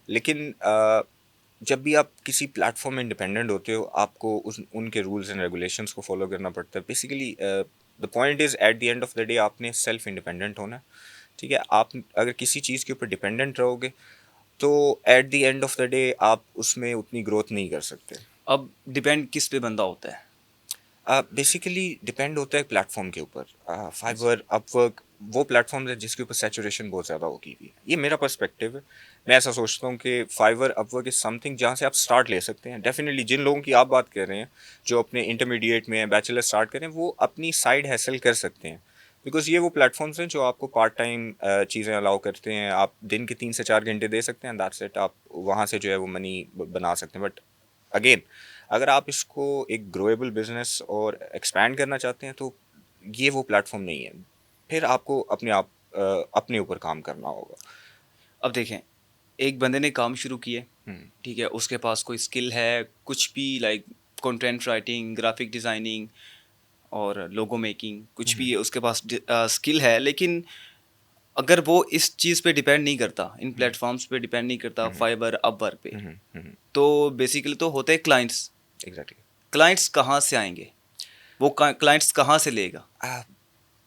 लेकिन जब भी आप किसी प्लेटफॉर्म में इंडिपेंडेंट होते हो, आपको उनके रूल्स एंड रेगुलेशंस को फॉलो करना पड़ता है। Basically the point is, at the end of the day आपने सेल्फ इंडिपेंडेंट होना है। ठीक है, आप अगर किसी चीज़ के ऊपर डिपेंडेंट रहोगे तो at the end of the day आप उसमें उतनी ग्रोथ नहीं कर सकते। अब डिपेंड किस पे बंदा होता है? बेसिकली डिपेंड होता है प्लेटफॉर्म के ऊपर। अच्छा। फाइवर, अपवर्क, वो प्लेटफॉर्म्स है जिसके ऊपर सैचुरेशन बहुत ज़्यादा होगी हुई है। ये मेरा पर्सपेक्टिव है। मैं ऐसा सोचता हूँ कि फाइवर, अपवर्क इज समथिंग जहाँ से आप स्टार्ट ले सकते हैं। डेफिनेटली जिन लोगों की आप बात कर रहे हैं, जो अपने इंटरमीडिएट में बैचलर स्टार्ट करें, वो अपनी साइड हैसल कर सकते हैं। बिकॉज ये वो प्लेटफॉर्म्स हैं जो आपको पार्ट टाइम चीज़ें अलाउ करते हैं। आप दिन के 3 से 4 घंटे दे सकते हैं, दैट्स इट। आप वहाँ से जो है वो मनी बना सकते हैं। बट अगेन, अगर आप इसको एक ग्रोएबल बिजनेस और एक्सपैंड करना चाहते हैं तो ये वो प्लेटफॉर्म नहीं है। फिर आपको अपने ऊपर काम करना होगा। अब देखें, एक बंदे ने काम शुरू किए, हम्म, ठीक है, उसके पास कोई स्किल है, कुछ भी, like content writing, graphic designing और लोगो मेकिंग, कुछ हम्म, भी है उसके पास स्किल है, लेकिन अगर वो इस चीज़ पे डिपेंड नहीं करता, इन हम्म, प्लेटफॉर्म्स पे डिपेंड नहीं करता, हम्म, फाइवर, अपवर्क पे, हम्म, हम्म, तो बेसिकली तो होते हैं क्लाइंट्स। एग्जैक्टली। क्लाइंट्स कहाँ से आएंगे? वो क्लाइंट्स कहाँ से लेगा?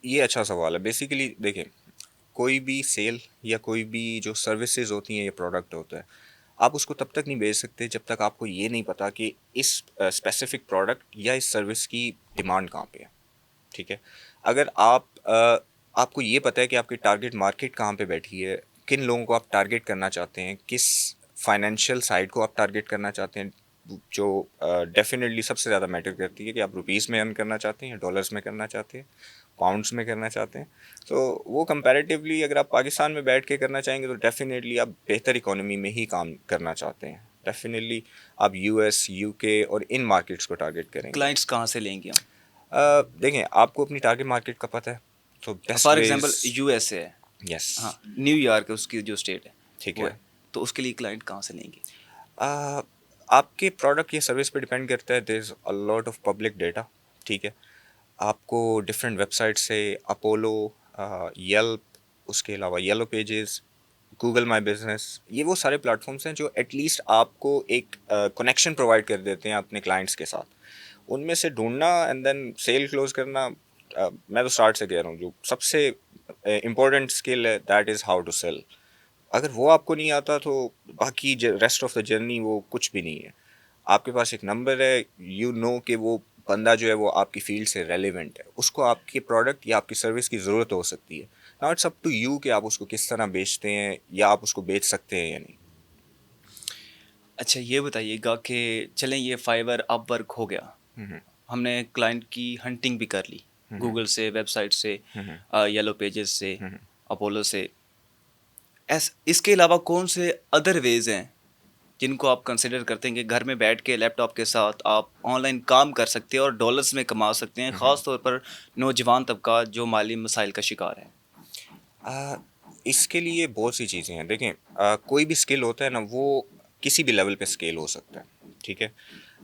ये अच्छा सवाल है। बेसिकली देखिए, कोई भी सेल या कोई भी जो सर्विसेज होती हैं या प्रोडक्ट होता है, आप उसको तब तक नहीं बेच सकते जब तक आपको ये नहीं पता कि इस स्पेसिफिक प्रोडक्ट या इस सर्विस की डिमांड कहाँ पे है। ठीक है, अगर आपको ये पता है कि आपकी टारगेट मार्केट कहाँ पे बैठी है, किन लोगों को आप टारगेट करना चाहते हैं, किस फाइनेंशियल साइड को आप टारगेट करना चाहते हैं, जो डेफिनेटली सबसे ज़्यादा मैटर करती है कि आप रुपीज़ में अर्न करना चाहते हैं या डॉलर्स में करना चाहते हैं, पाउंड्स में करना चाहते हैं। तो वो कंपैरेटिवली अगर आप पाकिस्तान में बैठ के करना चाहेंगे तो डेफिनेटली आप बेहतर इकोनॉमी में ही काम करना चाहते हैं। डेफिनेटली आप यूएस, यूके और इन मार्केट्स को टारगेट करेंगे। क्लाइंट्स कहाँ से लेंगे हम? देखें, आपको अपनी टारगेट मार्केट का पता है, तो best for ways. Example USA है, यस। हाँ, न्यूयॉर्क उसकी जो स्टेट है ठीक वो है। है, तो उसके लिए क्लाइंट कहाँ से लेंगे? आ, आपके प्रोडक्ट या सर्विस पे डिपेंड करता है। There is a lot of public data. ठीक है, आपको डिफरेंट वेबसाइट से अपोलो, येल्प, उसके अलावा yellow pages, Google my business, ये वो सारे प्लेटफॉर्म्स हैं जो एटलीस्ट आपको एक कनेक्शन प्रोवाइड कर देते हैं अपने क्लाइंट्स के साथ। उनमें से ढूंढना एंड देन सेल क्लोज करना, मैं तो स्टार्ट से कह रहा हूँ, जो सबसे इम्पोर्टेंट स्किल है that is how to sell. अगर वो आपको नहीं आता तो बाकी रेस्ट ऑफ द जर्नी वो कुछ भी नहीं है। आपके पास एक नंबर है, यू नो कि वो बंदा जो है वो आपकी फील्ड से रेलिवेंट है, उसको आपके प्रोडक्ट या आपकी सर्विस की ज़रूरत हो सकती है। Now it's up to you कि आप उसको किस तरह बेचते हैं या आप उसको बेच सकते हैं या नहीं। अच्छा, ये बताइएगा कि चलें, ये फाइवर अपवर्क हो गया, हम्म, हमने क्लाइंट की हंटिंग भी कर ली, हम्म, गूगल से, वेबसाइट से, हम्म, येलो पेजेस से, हम्म। अपोलो से, इसके अलावा कौन से अदर वेज हैं जिनको आप कंसिडर करते हैं कि घर में बैठ के लैपटॉप के साथ आप ऑनलाइन काम कर सकते हैं और डॉलर्स में कमा सकते हैं, ख़ास तौर पर नौजवान तबका जो माली मसाइल का शिकार है? आ, इसके लिए बहुत सी चीज़ें हैं। देखें, कोई भी स्किल होता है ना, वो किसी भी लेवल पे स्केल हो सकता है। ठीक है,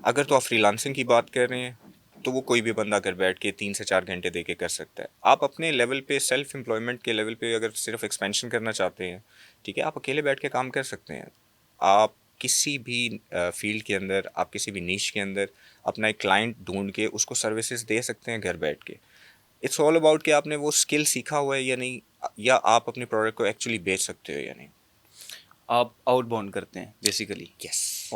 अगर तो आप फ्रीलांसिंग की बात कर रहे हैं तो वो कोई भी बंदा घर बैठ के 3 से 4 घंटे दे के कर सकता है। आप अपने लेवल पे, सेल्फ एम्प्लॉयमेंट के लेवल पे अगर सिर्फ एक्सपेंशन करना चाहते हैं, ठीक है, आप अकेले बैठ के काम कर सकते हैं। आप किसी भी फील्ड के अंदर, आप किसी भी नीश के अंदर अपना एक क्लाइंट ढूंढ के उसको सर्विसेज दे सकते हैं घर बैठ के। इट्स ऑल अबाउट कि आपने वो स्किल सीखा हुआ है या नहीं, या आप अपने प्रोडक्ट को एक्चुअली बेच सकते हो या नहीं। आप आउटबाउंड करते हैं बेसिकली। यस।